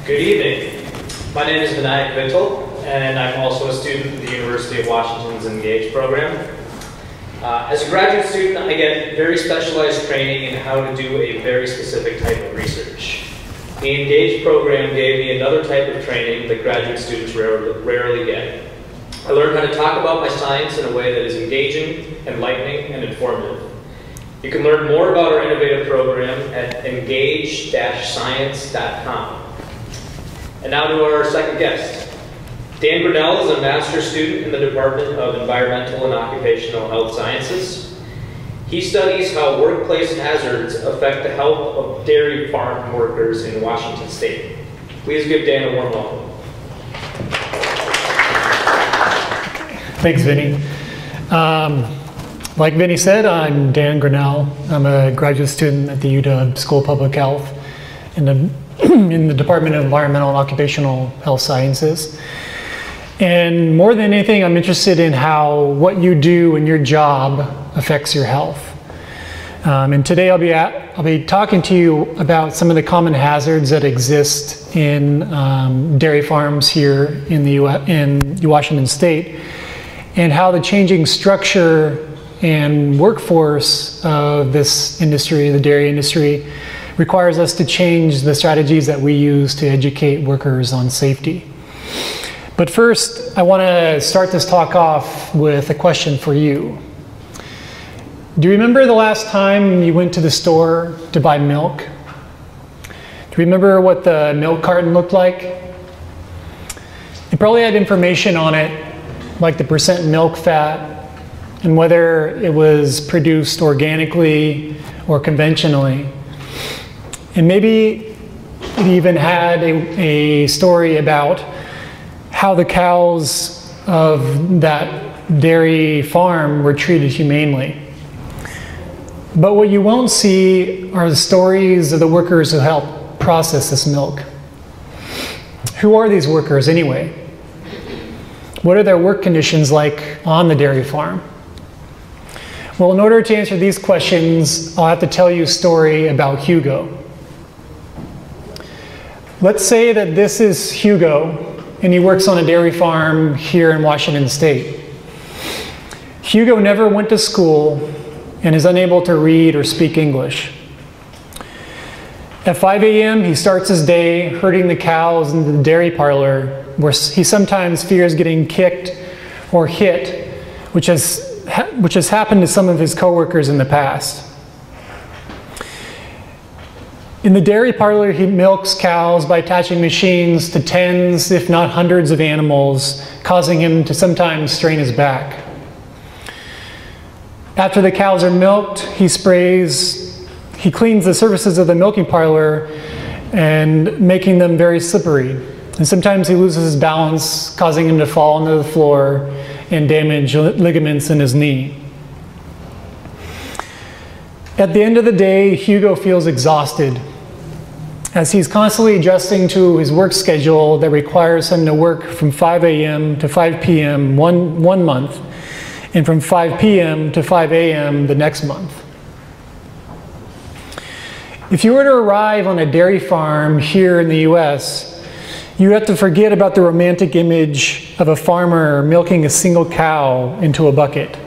Good evening. My name is Grinnell, and I'm also a student at the University of Washington's Engage program. As a graduate student, I get very specialized training in how to do a very specific type of research. The Engage program gave me another type of training that graduate students rarely get. I learned how to talk about my science in a way that is engaging, enlightening, and informative. You can learn more about our innovative program at engage-science.com. And now to our second guest. Dan Grinnell is a master's student in the Department of Environmental and Occupational Health Sciences. He studies how workplace hazards affect the health of dairy farm workers in Washington State. Please give Dan a warm welcome. Thanks, Vinny. Like Vinny said, I'm Dan Grinnell. I'm a graduate student at the UW School of Public Health in the Department of Environmental and Occupational Health Sciences. And more than anything, I'm interested in how what you do in your job affects your health. And today I'll be talking to you about some of the common hazards that exist in dairy farms here in Washington State, and how the changing structure and workforce of this industry, the dairy industry, requires us to change the strategies that we use to educate workers on safety. But first, I want to start this talk off with a question for you. Do you remember the last time you went to the store to buy milk? Do you remember what the milk carton looked like? It probably had information on it, like the percent milk fat, and whether it was produced organically or conventionally. And maybe it even had a story about how the cows of that dairy farm were treated humanely. But what you won't see are the stories of the workers who help process this milk. Who are these workers anyway? What are their work conditions like on the dairy farm? Well, in order to answer these questions, I'll have to tell you a story about Hugo. Let's say that this is Hugo, and he works on a dairy farm here in Washington State. Hugo never went to school and is unable to read or speak English. At 5 a.m., he starts his day herding the cows in the dairy parlor, where he sometimes fears getting kicked or hit, which has happened to some of his coworkers in the past. In the dairy parlor, he milks cows by attaching machines to tens, if not hundreds of animals, causing him to sometimes strain his back. After the cows are milked, he cleans the surfaces of the milking parlor and making them very slippery. And sometimes he loses his balance, causing him to fall onto the floor and damage ligaments in his knee. At the end of the day, Hugo feels exhausted, as he's constantly adjusting to his work schedule that requires him to work from 5 a.m. to 5 p.m. one month, and from 5 p.m. to 5 a.m. the next month. If you were to arrive on a dairy farm here in the US, you have to forget about the romantic image of a farmer milking a single cow into a bucket.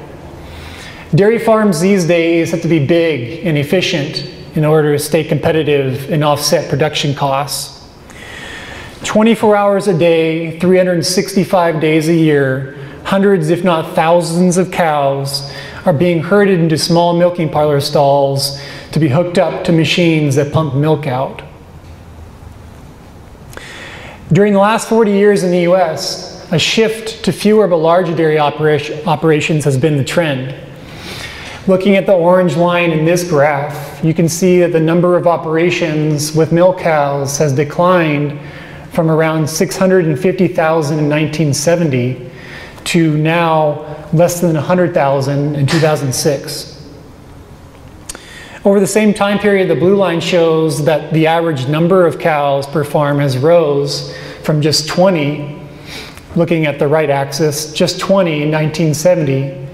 Dairy farms these days have to be big and efficient in order to stay competitive and offset production costs. 24 hours a day, 365 days a year, hundreds if not thousands of cows are being herded into small milking parlor stalls to be hooked up to machines that pump milk out. During the last 40 years in the US, a shift to fewer but larger dairy operations has been the trend. Looking at the orange line in this graph, you can see that the number of operations with milk cows has declined from around 650,000 in 1970 to now less than 100,000 in 2006. Over the same time period, the blue line shows that the average number of cows per farm has rose from just 20, looking at the right axis, just 20 in 1970,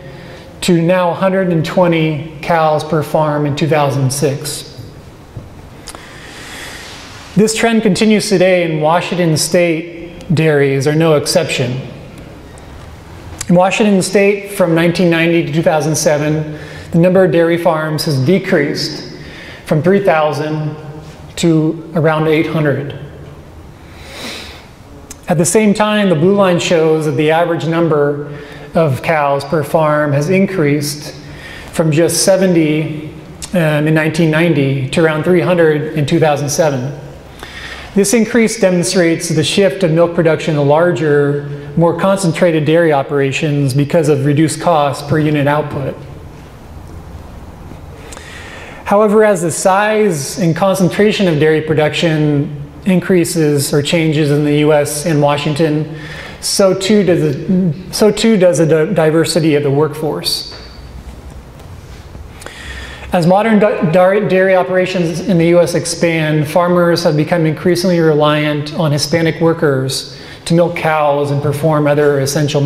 to now 120 cows per farm in 2006. This trend continues today, and Washington State dairies are no exception. In Washington State, from 1990 to 2007, the number of dairy farms has decreased from 3,000 to around 800. At the same time, the blue line shows that the average number of cows per farm has increased from just 70 in 1990 to around 300 in 2007. This increase demonstrates the shift of milk production to larger, more concentrated dairy operations because of reduced costs per unit output. However, as the size and concentration of dairy production increases or changes in the US and Washington, so too does the diversity of the workforce. As modern dairy operations in the US expand, farmers have become increasingly reliant on Hispanic workers to milk cows and perform other essential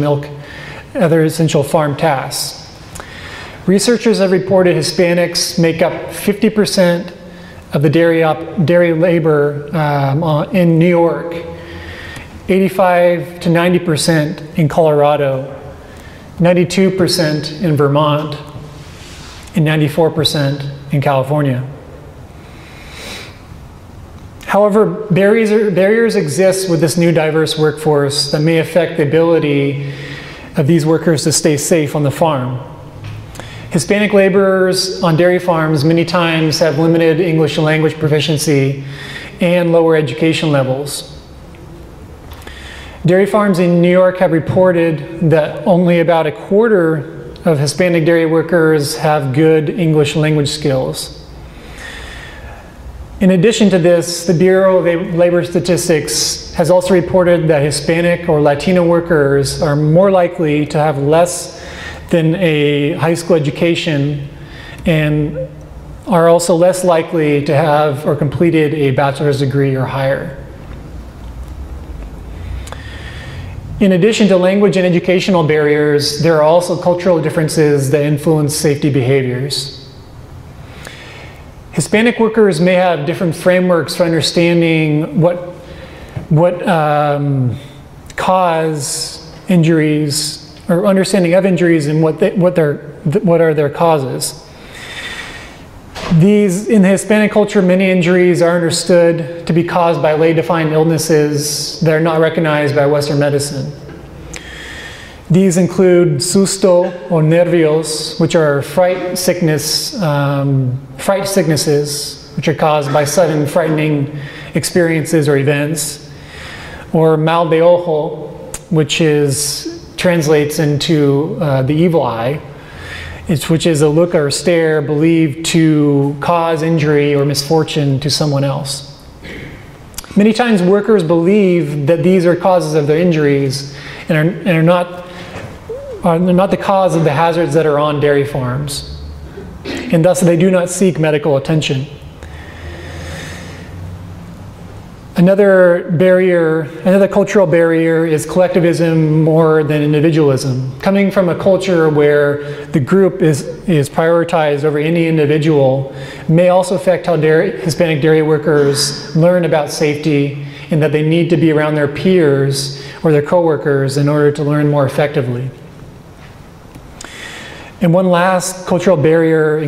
farm tasks. Researchers have reported Hispanics make up 50% of the dairy labor in New York, 85 to 90% in Colorado, 92% in Vermont, and 94% in California. However, barriers exist with this new diverse workforce that may affect the ability of these workers to stay safe on the farm. Hispanic laborers on dairy farms many times have limited English language proficiency and lower education levels. Dairy farms in New York have reported that only about a quarter of Hispanic dairy workers have good English language skills. In addition to this, the Bureau of Labor Statistics has also reported that Hispanic or Latino workers are more likely to have less than a high school education and are also less likely to have or completed a bachelor's degree or higher. In addition to language and educational barriers, there are also cultural differences that influence safety behaviors. Hispanic workers may have different frameworks for understanding what cause injuries, or understanding of injuries and what are their causes. In the Hispanic culture, many injuries are understood to be caused by lay-defined illnesses that are not recognized by Western medicine. These include susto or nervios, which are fright sicknesses, which are caused by sudden frightening experiences or events, or mal de ojo, which translates into the evil eye, which is a look or stare believed to cause injury or misfortune to someone else. Many times workers believe that these are causes of their injuries and are not the cause of the hazards that are on dairy farms, and thus they do not seek medical attention. Another cultural barrier is collectivism more than individualism. Coming from a culture where the group is prioritized over any individual may also affect how Hispanic dairy workers learn about safety and that they need to be around their peers or their coworkers in order to learn more effectively. And one last cultural barrier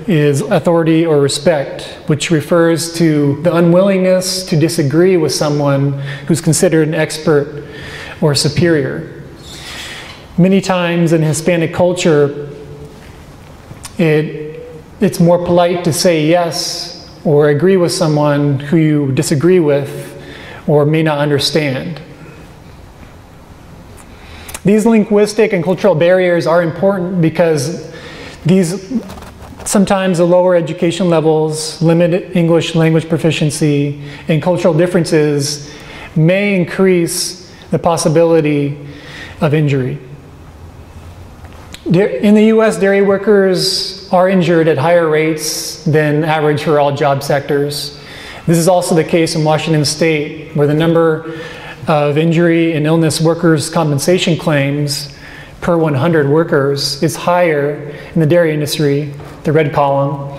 is authority or respect, which refers to the unwillingness to disagree with someone who's considered an expert or superior. Many times in Hispanic culture, it's more polite to say yes or agree with someone who you disagree with or may not understand. These linguistic and cultural barriers are important because sometimes the lower education levels, limited English language proficiency, and cultural differences may increase the possibility of injury. In the US, dairy workers are injured at higher rates than average for all job sectors. This is also the case in Washington State, where the number of injury and illness workers' compensation claims per 100 workers is higher in the dairy industry, the red column,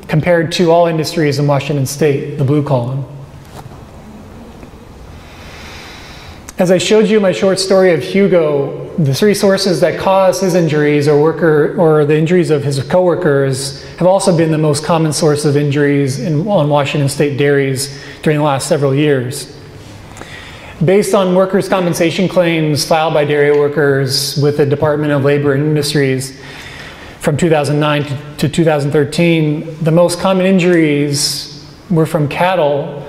compared to all industries in Washington State, the blue column. As I showed you in my short story of Hugo, the three sources that caused his injuries or the injuries of his coworkers have also been the most common source of injuries on Washington State dairies during the last several years. Based on workers' compensation claims filed by dairy workers with the Department of Labor and Industries from 2009 to 2013, the most common injuries were from cattle,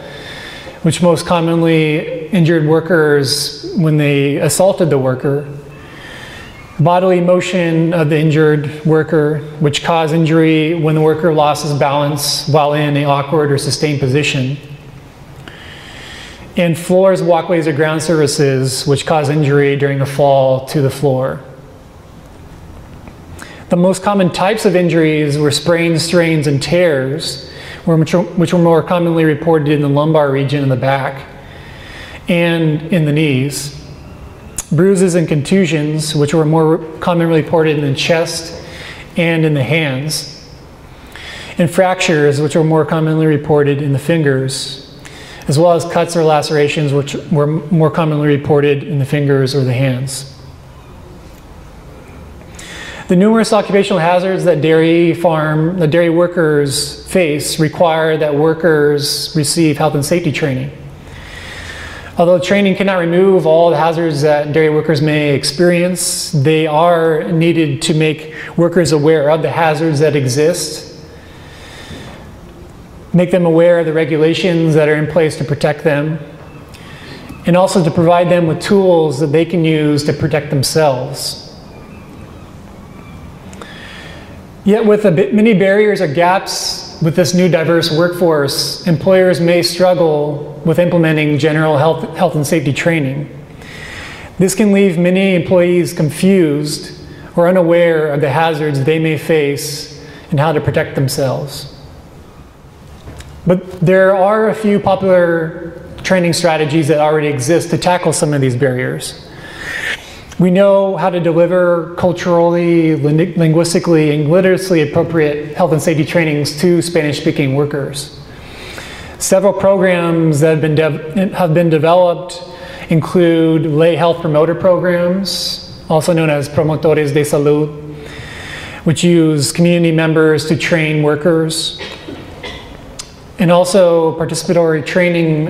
which most commonly injured workers when they assaulted the worker. Bodily motion of the injured worker, which caused injury when the worker lost his balance while in an awkward or sustained position. And floors, walkways, or ground surfaces, which cause injury during a fall to the floor. The most common types of injuries were sprains, strains, and tears, which were more commonly reported in the lumbar region in the back and in the knees. Bruises and contusions, which were more commonly reported in the chest and in the hands. And fractures, which were more commonly reported in the fingers, as well as cuts or lacerations, which were more commonly reported in the fingers or the hands. The numerous occupational hazards that the dairy workers face require that workers receive health and safety training. Although training cannot remove all the hazards that dairy workers may experience, they are needed to make workers aware of the hazards that exist, make them aware of the regulations that are in place to protect them, and also to provide them with tools that they can use to protect themselves. Yet with many barriers or gaps with this new diverse workforce, employers may struggle with implementing general health and safety training. This can leave many employees confused or unaware of the hazards they may face and how to protect themselves. But there are a few popular training strategies that already exist to tackle some of these barriers. We know how to deliver culturally, linguistically, and literacy appropriate health and safety trainings to Spanish-speaking workers. Several programs that have been developed include lay health promoter programs, also known as promotores de salud, which use community members to train workers, and also participatory training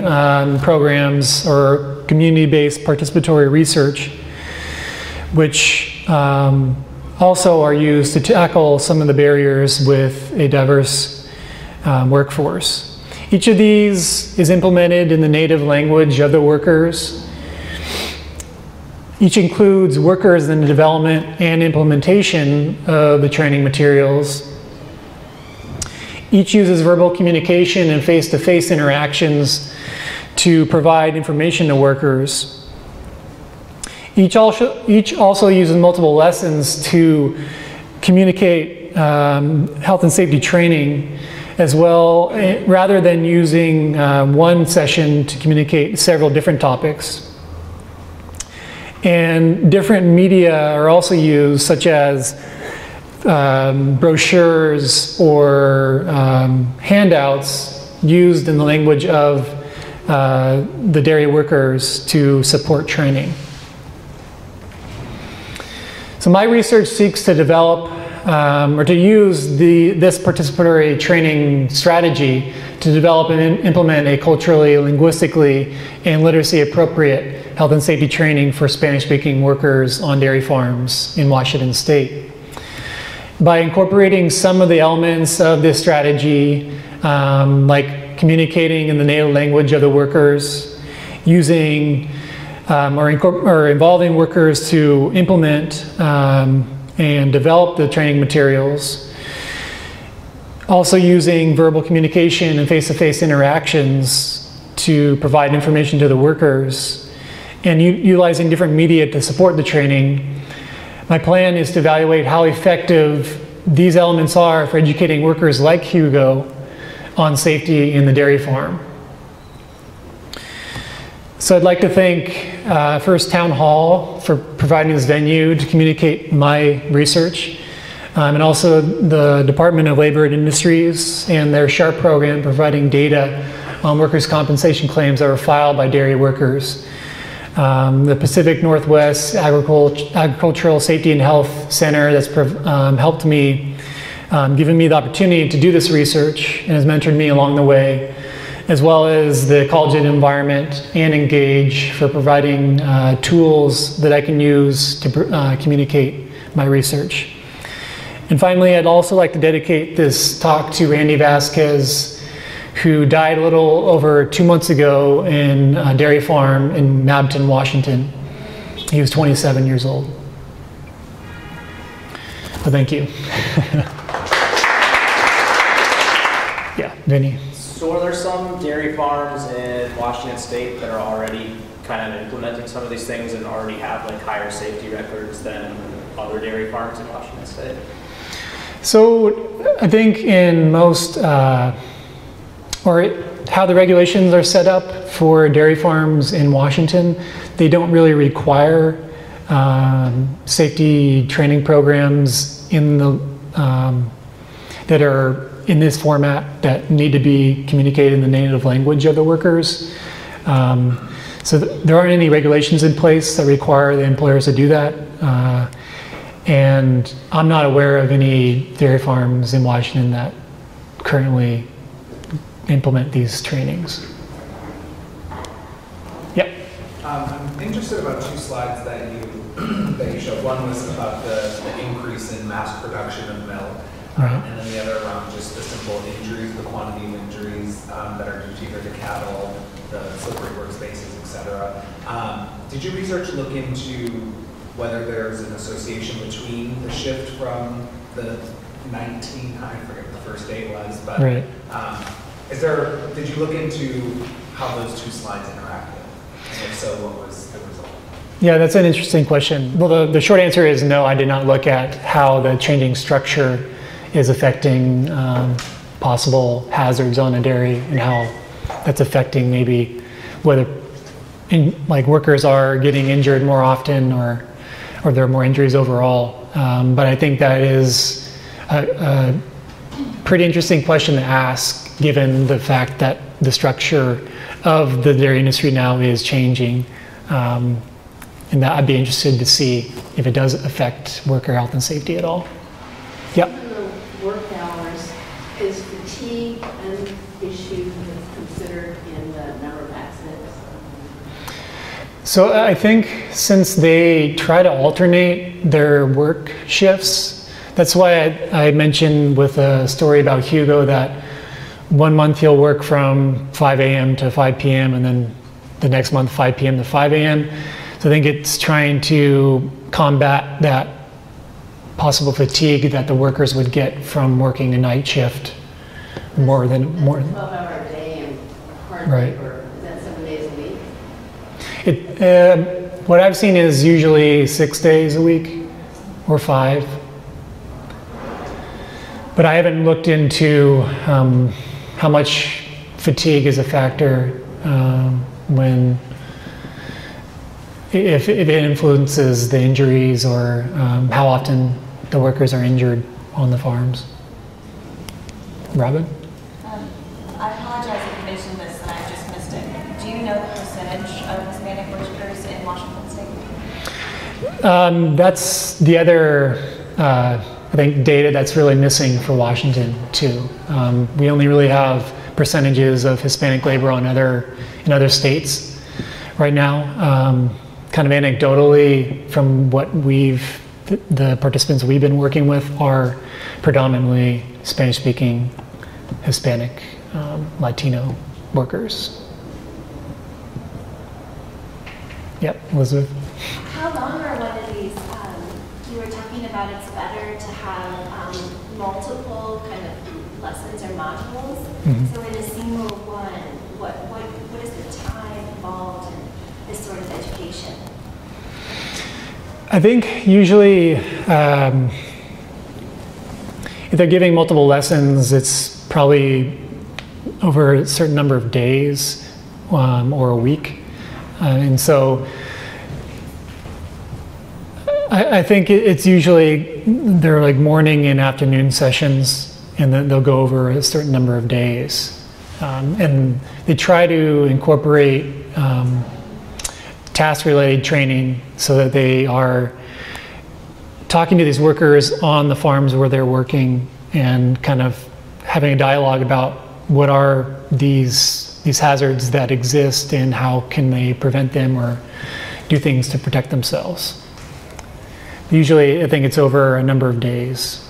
programs or community-based participatory research, which also are used to tackle some of the barriers with a diverse workforce. Each of these is implemented in the native language of the workers. Each includes workers in the development and implementation of the training materials. Each uses verbal communication and face-to-face interactions to provide information to workers. Each also uses multiple lessons to communicate health and safety training as well, rather than using one session to communicate several different topics. And different media are also used, such as brochures or handouts used in the language of the dairy workers to support training. So my research seeks to develop or to use this participatory training strategy to develop and implement a culturally, linguistically, and literacy appropriate health and safety training for Spanish-speaking workers on dairy farms in Washington State. By incorporating some of the elements of this strategy, like communicating in the native language of the workers, using or involving workers to implement and develop the training materials. Also using verbal communication and face-to-face interactions to provide information to the workers, and utilizing different media to support the training. My plan is to evaluate how effective these elements are for educating workers like Hugo on safety in the dairy farm. So I'd like to thank First Town Hall for providing this venue to communicate my research. And also the Department of Labor and Industries and their SHARP program providing data on workers' compensation claims that were filed by dairy workers. The Pacific Northwest Agricultural Safety and Health Center that's helped me, given me the opportunity to do this research and has mentored me along the way, as well as the College of Environment and Engage for providing tools that I can use to communicate my research. And finally, I'd also like to dedicate this talk to Randy Vasquez, who died a little over 2 months ago in a dairy farm in Mabton, Washington. He was 27 years old. So thank you. Yeah, Vinny. So are there some dairy farms in Washington State that are already kind of implementing some of these things and already have like higher safety records than other dairy farms in Washington State? So I think in most, how the regulations are set up for dairy farms in Washington, they don't really require safety training programs in the, that are in this format that need to be communicated in the native language of the workers. So there aren't any regulations in place that require the employers to do that. And I'm not aware of any dairy farms in Washington that currently implement these trainings. Yep. I'm interested about two slides that you showed. One was about the increase in mass production of milk, Right. and then the other around just the simple injuries, the quantity of injuries that are due to either the cattle, the slippery workspaces, etc. Did your research look into whether there's an association between the shift from the 19, I forget what the first date was, but Right. did you look into how those two slides interacted? And if so, what was the result? Yeah, that's an interesting question. Well, the short answer is no, I did not look at how the changing structure is affecting possible hazards on a dairy and how that's affecting maybe whether workers are getting injured more often or there are more injuries overall. But I think that is a pretty interesting question to ask given the fact that the structure of the dairy industry now is changing. And that I'd be interested to see if it does affect worker health and safety at all. Yep. The work hours, is fatigue an issue that's considered in the number of accidents? So I think since they try to alternate their work shifts, that's why I mentioned with a story about Hugo that 1 month he'll work from 5 a.m. to 5 p.m. and then the next month 5 p.m. to 5 a.m. So I think it's trying to combat that possible fatigue that the workers would get from working a night shift more than more. 12-hour day and hard Right. labor. Is that 7 days a week? What I've seen is usually 6 days a week or 5. But I haven't looked into how much fatigue is a factor if it influences the injuries or how often the workers are injured on the farms. Robin? I apologize if you mentioned this and I just missed it. Do you know the percentage of Hispanic workers in Washington State? That's the other, I think, data that's really missing for Washington too. We only really have percentages of Hispanic labor in other states right now. Kind of anecdotally, from what the participants we've been working with are predominantly Spanish-speaking Hispanic Latino workers. Yep, Elizabeth. How long are one of these? You were talking about it's better to have multiple kind of lessons or modules. Mm-hmm. So in a single one, what is the time involved in this sort of education? I think usually if they're giving multiple lessons, it's probably over a certain number of days or a week. And so I think it's usually, they're like morning and afternoon sessions, and then they'll go over a certain number of days. And they try to incorporate task-related training so that they are talking to these workers on the farms where they're working and kind of having a dialogue about what are these hazards that exist and how can they prevent them or do things to protect themselves. Usually, I think it's over a number of days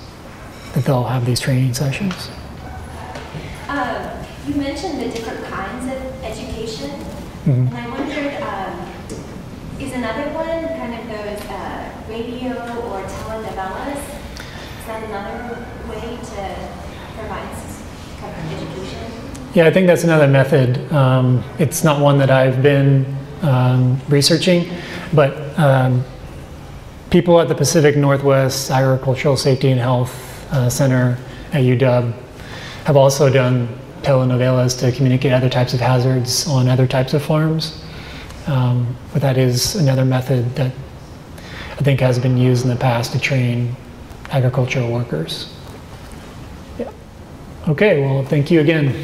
that they'll have these training sessions. You mentioned the different kinds of education, Mm-hmm. and I wondered, is another one kind of those radio or telenovelas? Is that another way to provide kind of education? Yeah, I think that's another method. It's not one that I've been researching, but people at the Pacific Northwest Agricultural Safety and Health Center at UW have also done telenovelas to communicate other types of hazards on other types of farms. But that is another method that I think has been used in the past to train agricultural workers. Yeah. Okay, well, thank you again.